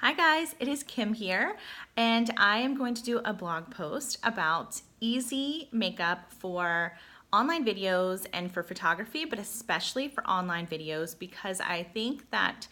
Hi guys, it is Kim here, and I am going to do a blog post about easy makeup for online videos and for photography, but especially for online videos because I think that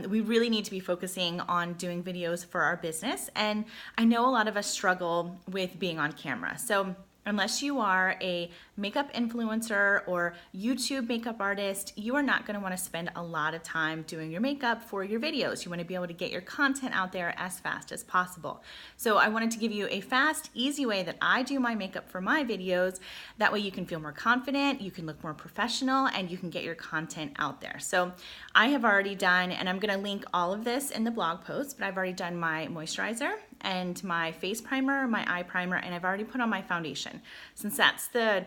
we really need to be focusing on doing videos for our business. And I know a lot of us struggle with being on camera. So unless you are a makeup influencer or YouTube makeup artist, you are not going to want to spend a lot of time doing your makeup for your videos. You want to be able to get your content out there as fast as possible. So I wanted to give you a fast, easy way that I do my makeup for my videos. That way you can feel more confident, you can look more professional, and you can get your content out there. So I have already done, and I'm going to link all of this in the blog post, but I've already done my moisturizer and my face primer, my eye primer, and I've already put on my foundation. Since that's the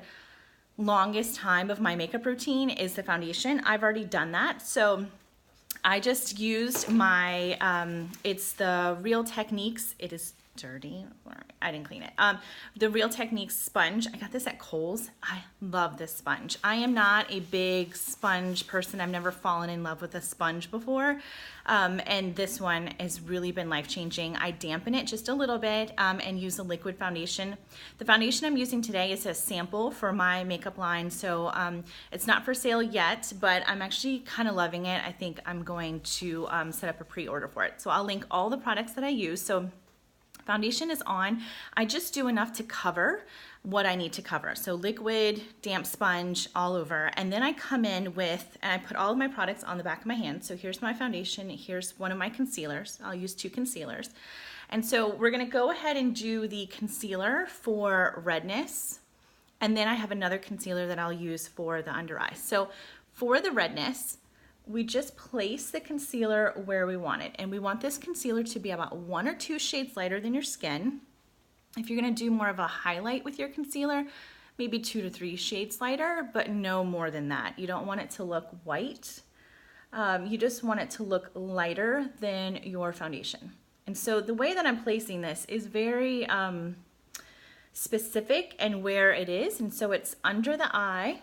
longest time of my makeup routine is the foundation, I've already done that. So I just used my, it's the Real Techniques, it is dirty, I didn't clean it. The Real Techniques sponge, I got this at Kohl's. I love this sponge. I am not a big sponge person. I've never fallen in love with a sponge before. And this one has really been life-changing. I dampen it just a little bit and use a liquid foundation. The foundation I'm using today is a sample for my makeup line, so it's not for sale yet, but I'm actually kind of loving it. I think I'm going to set up a pre-order for it. So I'll link all the products that I use. So foundation is on. I just do enough to cover what I need to cover. So liquid, damp sponge all over. And then I come in with, and I put all of my products on the back of my hand. So here's my foundation. Here's one of my concealers. I'll use 2 concealers. And so we're gonna go ahead and do the concealer for redness. And then I have another concealer that I'll use for the under eye. So for the redness, we just place the concealer where we want it. And we want this concealer to be about 1 or 2 shades lighter than your skin. If you're gonna do more of a highlight with your concealer, maybe 2 to 3 shades lighter, but no more than that. You don't want it to look white. You just want it to look lighter than your foundation. And so the way that I'm placing this is very specific and where it is. And so it's under the eye,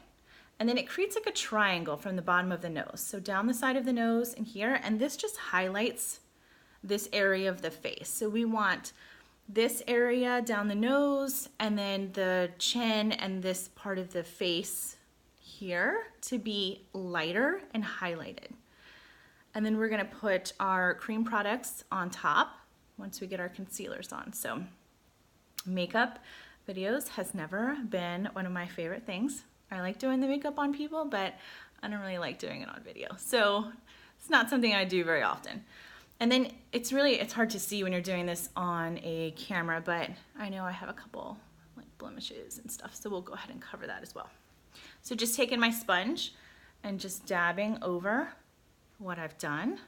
and then it creates like a triangle from the bottom of the nose. So down the side of the nose and here, and this just highlights this area of the face. So we want this area down the nose and then the chin and this part of the face here to be lighter and highlighted. And then we're gonna put our cream products on top once we get our concealers on. So makeup videos has never been one of my favorite things. I like doing the makeup on people, but I don't really like doing it on video. So it's not something I do very often. And then it's hard to see when you're doing this on a camera, but I know I have a couple like blemishes and stuff, so we'll go ahead and cover that as well. So just taking my sponge and just dabbing over what I've done.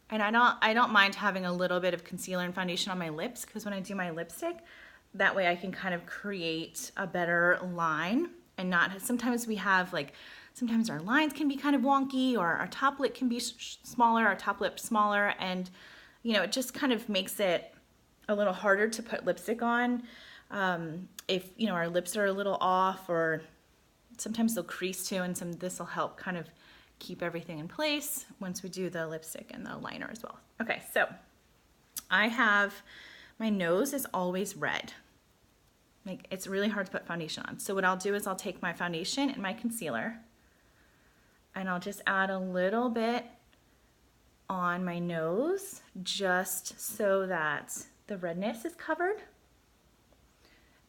And I don't mind having a little bit of concealer and foundation on my lips, because when I do my lipstick, that way I can kind of create a better line and not, sometimes we have like, sometimes our lines can be kind of wonky, or our top lip can be smaller, our top lip smaller, and you know, it just kind of makes it a little harder to put lipstick on if, you know, our lips are a little off, or sometimes they'll crease too, and this will help kind of keep everything in place once we do the lipstick and the liner as well. Okay, so I have, my nose is always red. Like, it's really hard to put foundation on. So what I'll do is I'll take my foundation and my concealer, and I'll just add a little bit on my nose just so that the redness is covered.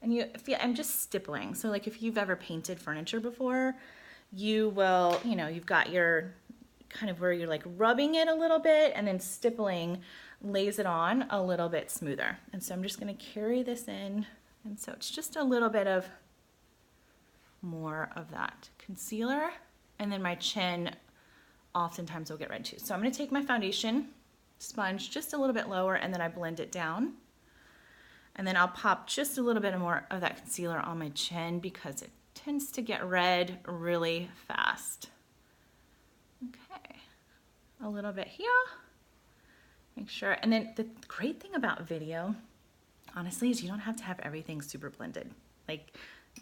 And I'm just stippling. So like if you've ever painted furniture before, you will, you know, you've got your kind of where you're like rubbing it a little bit, and then stippling lays it on a little bit smoother. And so I'm just gonna carry this in. And so it's just a little bit of more of that concealer, and then my chin oftentimes will get red too. So I'm gonna take my foundation sponge just a little bit lower, and then I blend it down. And then I'll pop just a little bit more of that concealer on my chin because it tends to get red really fast. Okay, a little bit here. Make sure, and then the great thing about video, honestly, is you don't have to have everything super blended. Like,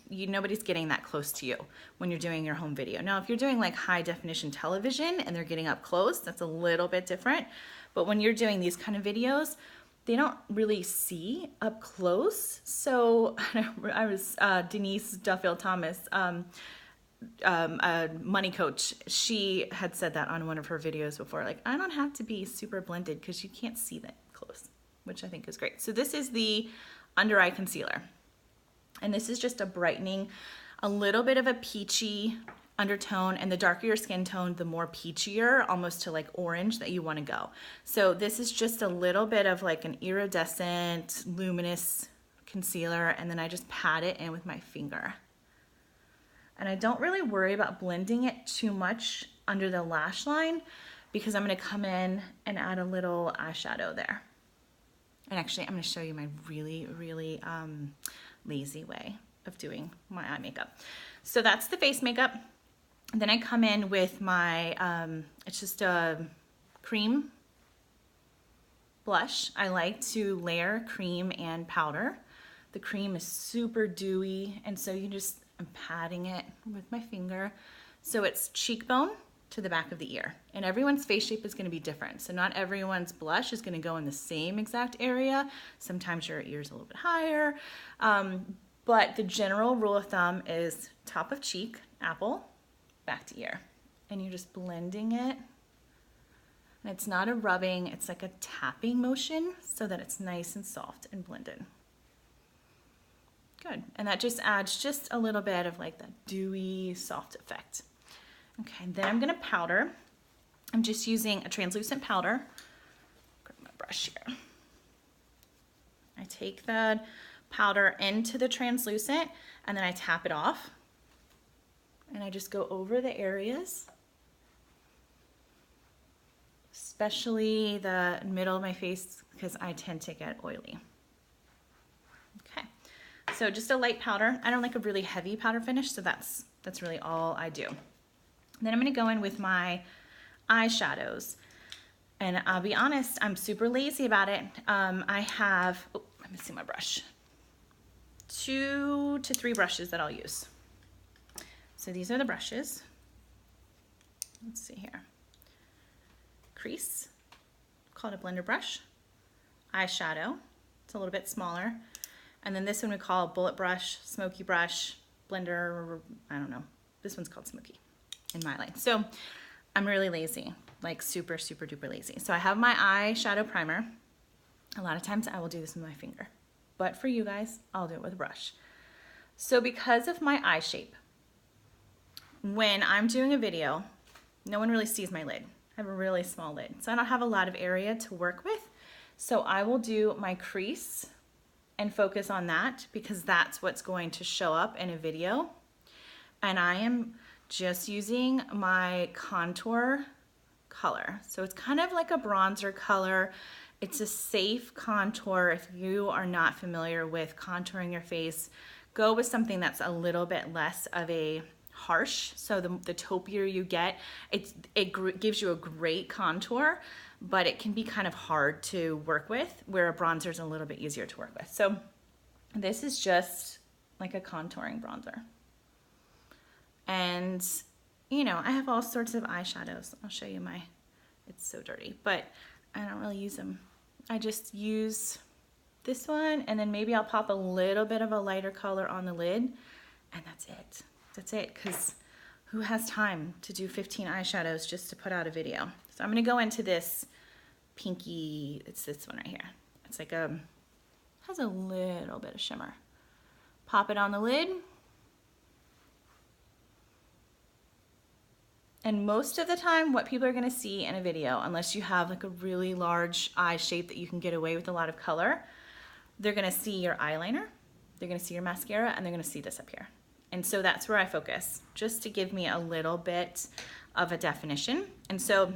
nobody's getting that close to you when you're doing your home video. Now, if you're doing like high definition television and they're getting up close, that's a little bit different. But when you're doing these kind of videos, they don't really see up close. So I was Denise Duffield Thomas, a money coach. She had said that on one of her videos before, like, I don't have to be super blended because you can't see that close, which I think is great. So this is the under eye concealer. And this is just a brightening, a little bit of a peachy undertone, and the darker your skin tone, the more peachier, almost to like orange that you want to go. So this is just a little bit of like an iridescent, luminous concealer, and then I just pat it in with my finger. And I don't really worry about blending it too much under the lash line because I'm going to come in and add a little eyeshadow there. And actually, I'm going to show you my really, really lazy way of doing my eye makeup. So that's the face makeup. Then I come in with my, it's just a cream blush. I like to layer cream and powder. The cream is super dewy, and so I'm patting it with my finger. So it's cheekbone to the back of the ear. And everyone's face shape is going to be different. So not everyone's blush is going to go in the same exact area. Sometimes your ear's a little bit higher. But the general rule of thumb is top of cheek, apple, back to ear. And you're just blending it. And it's not a rubbing, it's like a tapping motion so that it's nice and soft and blended. Good. And that just adds just a little bit of like that dewy, soft effect. Okay, then I'm gonna powder. I'm just using a translucent powder. Grab my brush here. I take the powder into the translucent and then I tap it off. And I just go over the areas, especially the middle of my face because I tend to get oily. Okay, so just a light powder. I don't like a really heavy powder finish, so that's really all I do. Then I'm going to go in with my eyeshadows. And I'll be honest, I'm super lazy about it. I have, let me see my brush, 2 to 3 brushes that I'll use. So these are the brushes. Let's see here. Crease, call it a blender brush. Eyeshadow, it's a little bit smaller. And then this one we call bullet brush, smoky brush, blender, I don't know. This one's called smoky in my line. So I'm really lazy, like super, super duper lazy. So I have my eyeshadow primer. A lot of times I will do this with my finger, but for you guys, I'll do it with a brush. So because of my eye shape, when I'm doing a video, no one really sees my lid. I have a really small lid, so I don't have a lot of area to work with. So I will do my crease and focus on that because that's what's going to show up in a video. And I am just using my contour color. So it's kind of like a bronzer color. It's a safe contour. If you are not familiar with contouring your face, go with something that's a little bit less of a harsh. So the taupier you get, it gives you a great contour, but it can be kind of hard to work with, where a bronzer is a little bit easier to work with. So this is just like a contouring bronzer. And you know, I have all sorts of eyeshadows. I'll show you my, it's so dirty, but I don't really use them. I just use this one, and then maybe I'll pop a little bit of a lighter color on the lid, and that's it. That's it, because who has time to do 15 eyeshadows just to put out a video? So I'm gonna go into this pinky, it's this one right here. It's like has a little bit of shimmer. Pop it on the lid. And most of the time, what people are gonna see in a video, unless you have like a really large eye shape that you can get away with a lot of color, they're gonna see your eyeliner, they're gonna see your mascara, and they're gonna see this up here. And so that's where I focus, just to give me a little bit of a definition. And so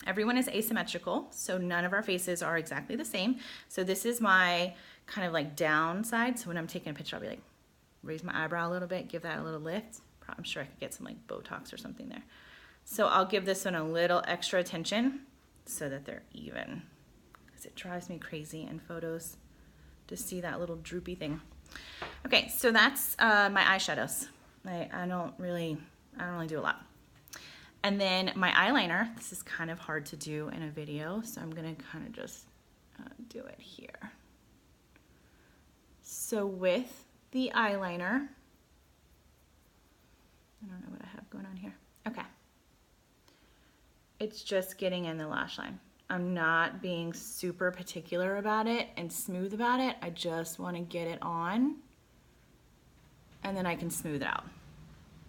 everyone is asymmetrical, so none of our faces are exactly the same. So this is my kind of like downside. So when I'm taking a picture, I'll be like, raise my eyebrow a little bit, give that a little lift. I'm sure I could get some like Botox or something there. So I'll give this one a little extra attention so that they're even, because it drives me crazy in photos to see that little droopy thing. Okay, so that's my eyeshadows. I don't really do a lot. And then my eyeliner, this is kind of hard to do in a video, so I'm gonna kind of just do it here. So with the eyeliner, I don't know what I have going on here. Okay. It's just getting in the lash line. I'm not being super particular about it and smooth about it. I just want to get it on and then I can smooth it out.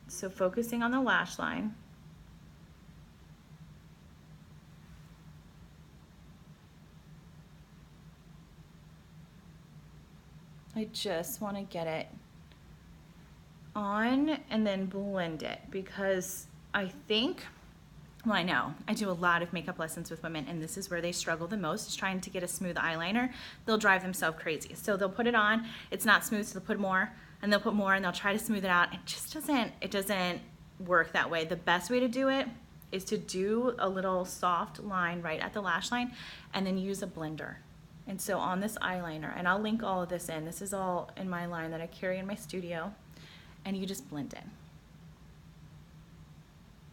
So focusing on the lash line. I just want to get it on and then blend it because I think, well, I know I do a lot of makeup lessons with women and this is where they struggle the most, is trying to get a smooth eyeliner. They'll drive themselves crazy. So they'll put it on, it's not smooth, so they'll put more and they'll put more and they'll try to smooth it out. It just doesn't work that way. The best way to do it is to do a little soft line right at the lash line and then use a blender. And so on this eyeliner, and I'll link all of this in, this is all in my line that I carry in my studio, and you just blend in.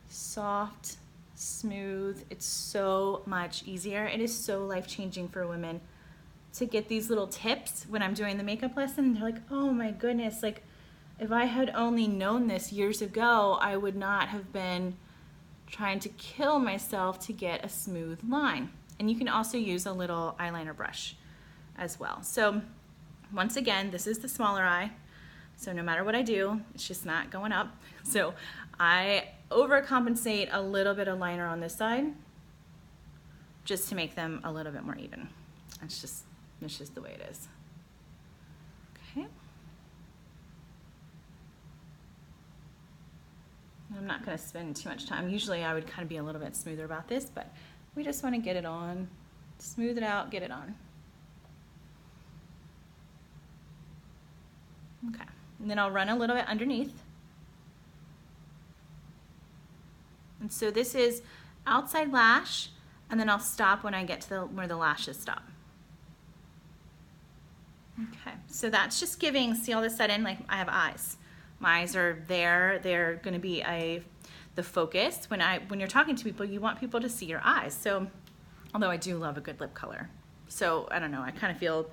Soft, smooth, it's so much easier. It is so life-changing for women to get these little tips when I'm doing the makeup lesson. They're like, oh my goodness, like if I had only known this years ago, I would not have been trying to kill myself to get a smooth line. And you can also use a little eyeliner brush as well. So once again, this is the smaller eye. So no matter what I do, it's just not going up. So I overcompensate a little bit of liner on this side just to make them a little bit more even. It's just the way it is. Okay. I'm not going to spend too much time. Usually I would kind of be a little bit smoother about this, but we just want to get it on, smooth it out, get it on. Okay, and then I'll run a little bit underneath. And so this is outside lash, and then I'll stop when I get to where the lashes stop. Okay, so that's just giving, see all of a sudden, like I have eyes. My eyes are there, they're gonna be the focus. When you're talking to people, you want people to see your eyes. So, although I do love a good lip color. So, I don't know, I kind of feel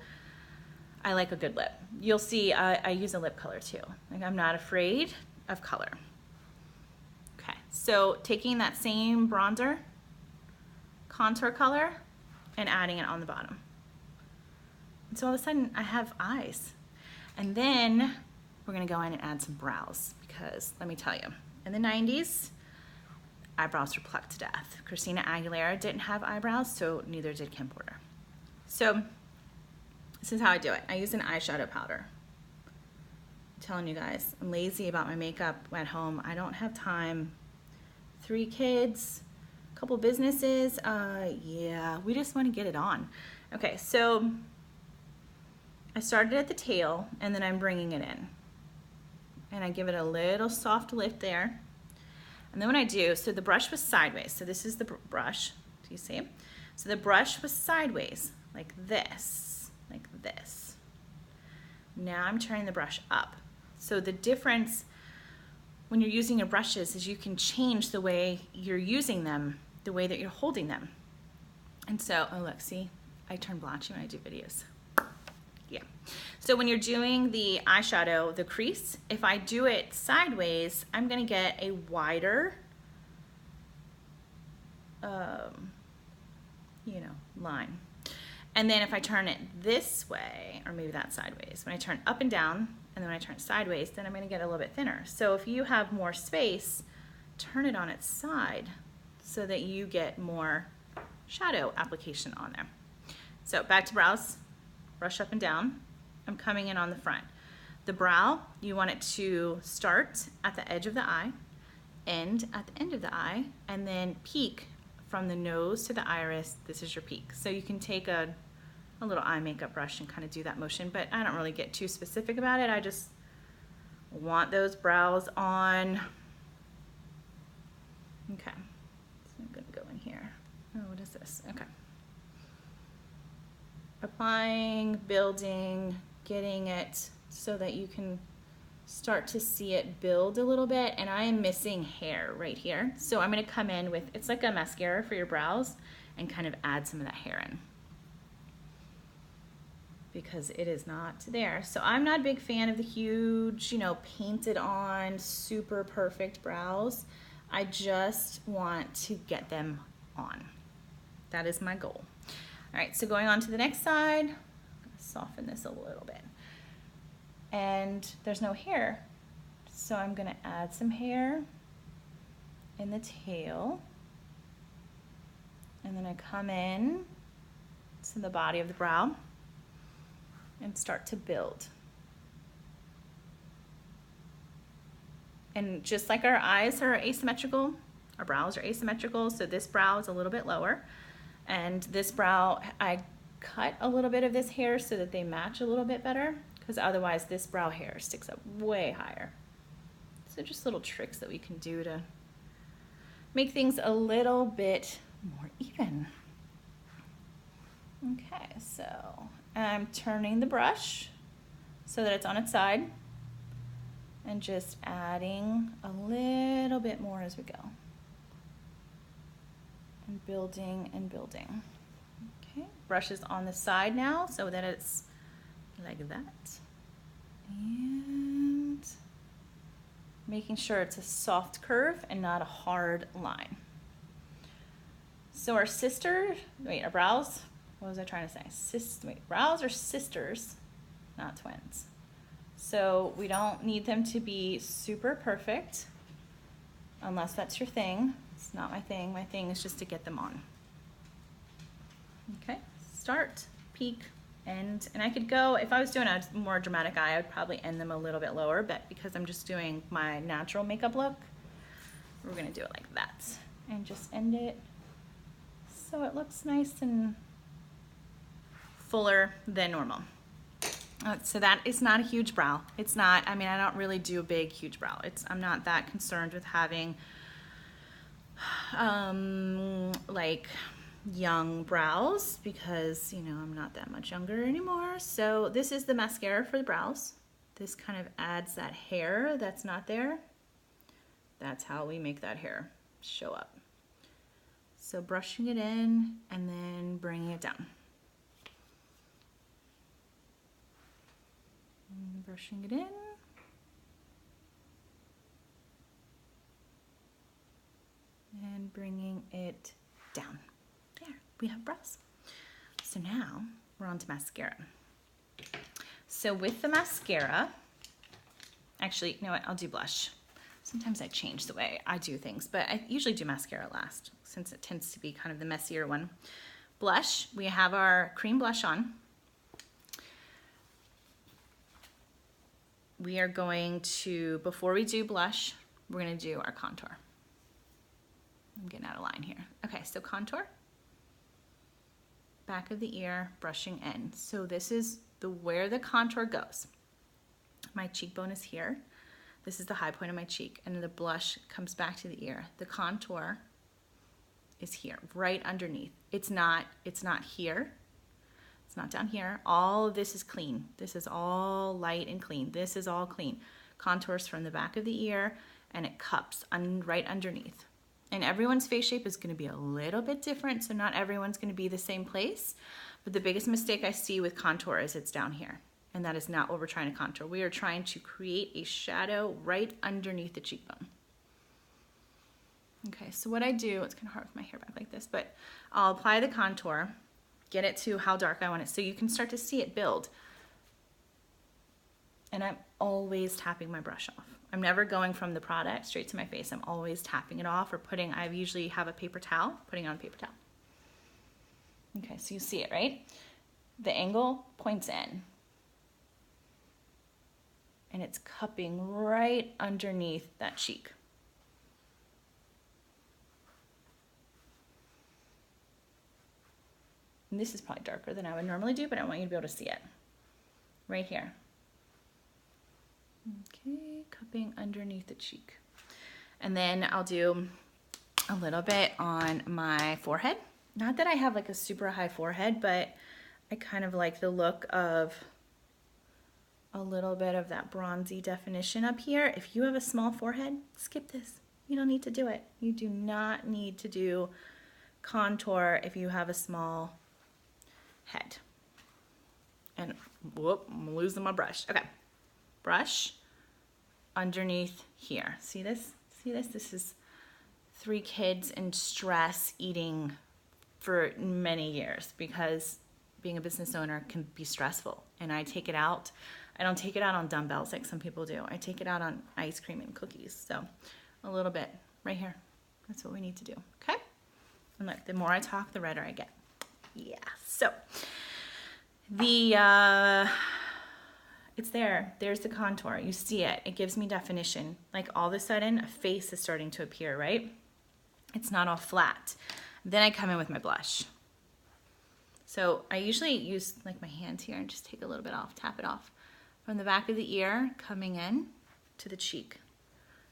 I like a good lip. You'll see I use a lip color too. Like I'm not afraid of color. Okay, so taking that same bronzer, contour color, and adding it on the bottom. And so all of a sudden I have eyes. And then we're gonna go in and add some brows because let me tell you, in the 90s, eyebrows were plucked to death. Christina Aguilera didn't have eyebrows, so neither did Kim Porter. So this is how I do it. I use an eyeshadow powder. I'm telling you guys, I'm lazy about my makeup at home. I don't have time. 3 kids, a couple businesses. Yeah, we just want to get it on. Okay, so I started at the tail and then I'm bringing it in. And I give it a little soft lift there. And then what I do, so the brush was sideways. So this is the brush, do you see? So the brush was sideways, like this, like this. Now I'm turning the brush up. So the difference when you're using your brushes is you can change the way you're using them, the way that you're holding them. And so, oh look, see, I turn blotchy when I do videos. Yeah. So when you're doing the eyeshadow, the crease, if I do it sideways, I'm gonna get a wider, line. And then if I turn it this way, or maybe that's sideways, when I turn up and down, and then when I turn it sideways, then I'm gonna get a little bit thinner. So if you have more space, turn it on its side so that you get more shadow application on there. So back to brows, brush up and down. I'm coming in on the front. The brow, you want it to start at the edge of the eye, end at the end of the eye, and then peak from the nose to the iris. This is your peak. So you can take a little eye makeup brush and kind of do that motion, but I don't really get too specific about it. I just want those brows on. Okay, so I'm gonna go in here. Oh, what is this? Okay. Applying, building, getting it so that you can start to see it build a little bit. And I am missing hair right here. So I'm gonna come in with, it's like a mascara for your brows, and kind of add some of that hair in, because it is not there. So I'm not a big fan of the huge, you know, painted on, super perfect brows. I just want to get them on. That is my goal. All right, so going on to the next side, soften this a little bit. And there's no hair, so I'm gonna add some hair in the tail. And then I come in to the body of the brow and start to build. And just like our eyes are asymmetrical, our brows are asymmetrical, so this brow is a little bit lower. And this brow, I cut a little bit of this hair so that they match a little bit better, because otherwise this brow hair sticks up way higher. So just little tricks that we can do to make things a little bit more even. Okay, so I'm turning the brush so that it's on its side and just adding a little bit more as we go. And building and building. Okay, brush is on the side now so that it's like that. And making sure it's a soft curve and not a hard line. So our our brows, what was I trying to say? Brows are sisters, not twins. So we don't need them to be super perfect, unless that's your thing. It's not my thing. My thing is just to get them on. Okay, start, peak, end. And I could go, if I was doing a more dramatic eye, I would probably end them a little bit lower, but because I'm just doing my natural makeup look, we're gonna do it like that. And just end it so it looks nice and fuller than normal. So that is not a huge brow. It's not, I mean, I don't really do a big, huge brow. I'm not that concerned with having like young brows, because, you know, I'm not that much younger anymore. So this is the mascara for the brows. This kind of adds that hair that's not there. That's how we make that hair show up. So brushing it in and then bringing it down. And brushing it in. And bringing it down. There, we have brows. So now we're on to mascara. So with the mascara, actually, you know what, I'll do blush. Sometimes I change the way I do things, but I usually do mascara last, since it tends to be kind of the messier one. Blush, we have our cream blush on. We are going to, before we do blush, we're gonna do our contour. I'm getting out of line here. Okay, so contour, back of the ear, brushing in. So this is where the contour goes. My cheekbone is here. This is the high point of my cheek, and the blush comes back to the ear. The contour is here, right underneath. It's not here. It's not down here. All of this is clean. This is all light and clean. This is all clean. Contours from the back of the ear, and it cups right underneath. And everyone's face shape is gonna be a little bit different, so not everyone's gonna be the same place. But the biggest mistake I see with contour is it's down here. And that is not what we're trying to contour. We are trying to create a shadow right underneath the cheekbone. Okay, so what I do, it's kind of hard with my hair back like this, but I'll apply the contour, get it to how dark I want it, so you can start to see it build. And I'm always tapping my brush off. I'm never going from the product straight to my face. I'm always tapping it off, or I usually have a paper towel, putting on a paper towel. Okay, so you see it, right? The angle points in. And it's cupping right underneath that cheek. And this is probably darker than I would normally do, but I want you to be able to see it. Right here. Okay, cupping underneath the cheek. And then I'll do a little bit on my forehead. Not that I have like a super high forehead, but I kind of like the look of a little bit of that bronzy definition up here. If you have a small forehead, skip this. You don't need to do it. You do not need to do contour if you have a small head. And whoop, I'm losing my brush. Okay, brush underneath here. See this? See this? This is 3 kids in stress eating for many years, because being a business owner can be stressful. And I take it out. I don't take it out on dumbbells like some people do. I take it out on ice cream and cookies. So a little bit right here. That's what we need to do. Okay? And look, the more I talk, the redder I get. Yeah. So it's there. There's the contour. You see it. It gives me definition. Like all of a sudden, a face is starting to appear, right? It's not all flat. Then I come in with my blush. So I usually use like my hands here and just take a little bit off, tap it off. From the back of the ear, coming in to the cheek.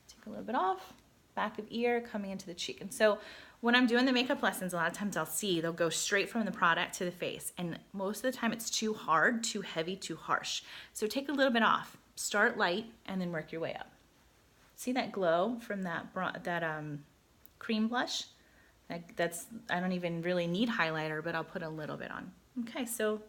Take a little bit off, back of ear, coming into the cheek. And so when I'm doing the makeup lessons, a lot of times I'll see they'll go straight from the product to the face. And most of the time it's too hard, too heavy, too harsh. So take a little bit off, start light, and then work your way up. See that glow from that cream blush? I don't even really need highlighter, but I'll put a little bit on. Okay, so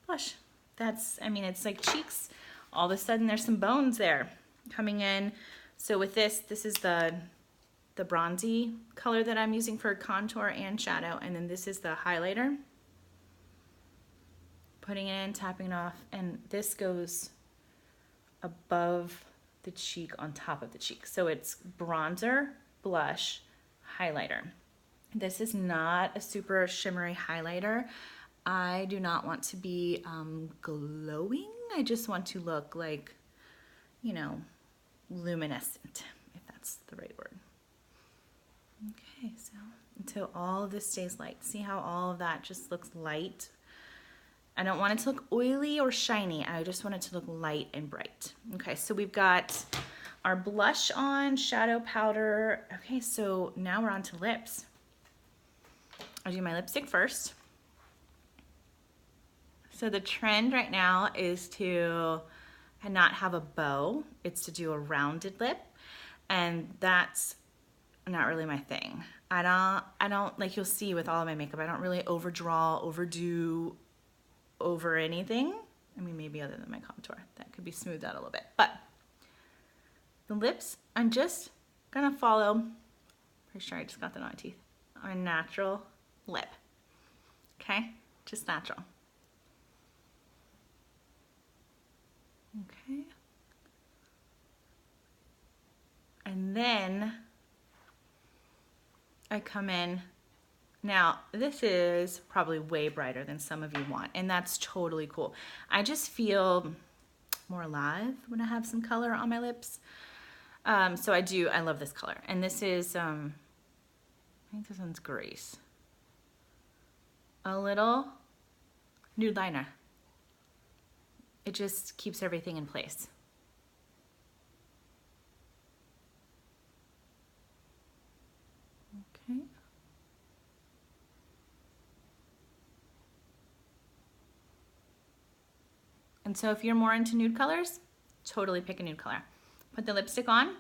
blush. It's like cheeks. All of a sudden there's some bones there coming in. So with this is the bronzy color that I'm using for contour and shadow, and then this is the highlighter. Putting it in, tapping it off, and this goes above the cheek on top of the cheek. So it's bronzer, blush, highlighter. This is not a super shimmery highlighter. I do not want to be glowing. I just want to look like, you know, luminescent, if that's the right word. Okay, so until all of this stays light. See how all of that just looks light? I don't want it to look oily or shiny. I just want it to look light and bright. Okay, so we've got our blush on, shadow powder. Okay, so now we're on to lips. I'll do my lipstick first. So the trend right now is to not have a bow. It's to do a rounded lip, and that's not really my thing. I don't like, you'll see with all of my makeup, I don't really overdraw, overdo, over anything. I mean, maybe other than my contour. That could be smoothed out a little bit. But the lips, I'm just gonna follow, pretty sure I just got that on my teeth, a natural lip. Okay? Just natural. Okay. And then I come in. Now, this is probably way brighter than some of you want, and that's totally cool. I just feel more alive when I have some color on my lips. So I love this color. And this is, I think this one's Grace. A little nude liner. It just keeps everything in place. Okay. And so if you're more into nude colors, totally pick a nude color. Put the lipstick on,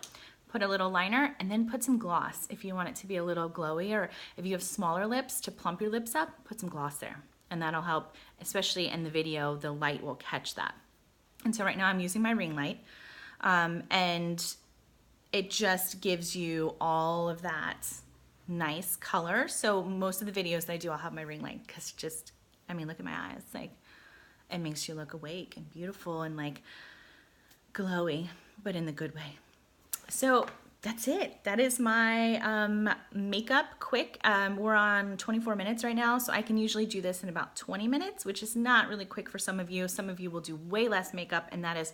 put a little liner, and then put some gloss if you want it to be a little glowy, or if you have smaller lips to plump your lips up, put some gloss there. And that'll help, especially in the video, the light will catch that. And so right now I'm using my ring light, and it just gives you all of that nice color. So most of the videos that I do, I'll have my ring light, because just, I mean, look at my eyes, like, it makes you look awake and beautiful and like glowy, but in the good way. So that's it. That is my makeup quick. We're on 24 minutes right now, so I can usually do this in about 20 minutes, which is not really quick for some of you. Some of you will do way less makeup, and that is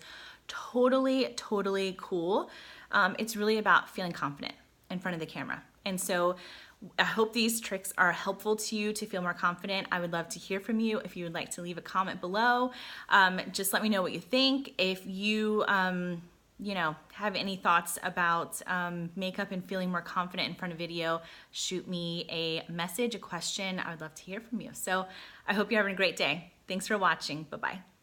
totally, totally cool. It's really about feeling confident in front of the camera. And so I hope these tricks are helpful to you to feel more confident. I would love to hear from you. If you would like to leave a comment below, just let me know what you think. If you, you know, have any thoughts about makeup and feeling more confident in front of video, shoot me a message, a question. I would love to hear from you. So I hope you're having a great day. Thanks for watching. Bye-bye.